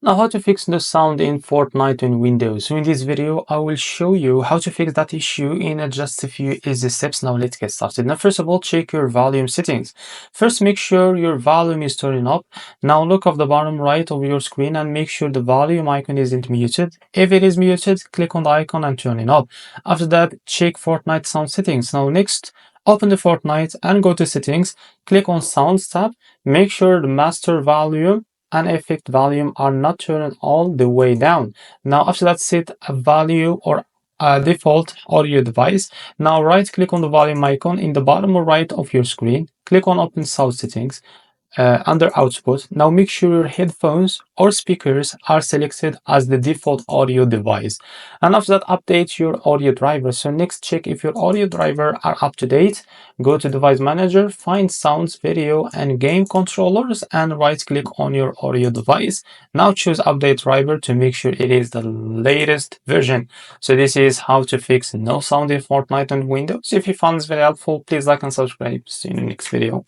Now, how to fix the sound in Fortnite in Windows. So in this video, I will show you how to fix that issue in just a few easy steps. Now let's get started. Now, first of all, check your volume settings. First, make sure your volume is turning up. Now look off the bottom right of your screen and make sure the volume icon isn't muted. If it is muted, click on the icon and turn it up. After that, check Fortnite sound settings. Now next, open the Fortnite and go to settings. Click on sounds tab. Make sure the master volume and effect volume are not turned all the way down. Now after that, set a value or a default audio device. Now right click on the volume icon in the bottom right of your screen. Click on open sound settings under output. Now make sure your headphones or speakers are selected as the default audio device. And after that, update your audio driver. So next, check if your audio driver are up to date. Go to device manager, find sounds, video and game controllers and right click on your audio device. Now choose update driver to make sure it is the latest version. So this is how to fix no sound in Fortnite and Windows. If you found this very helpful, please like and subscribe. See you in the next video.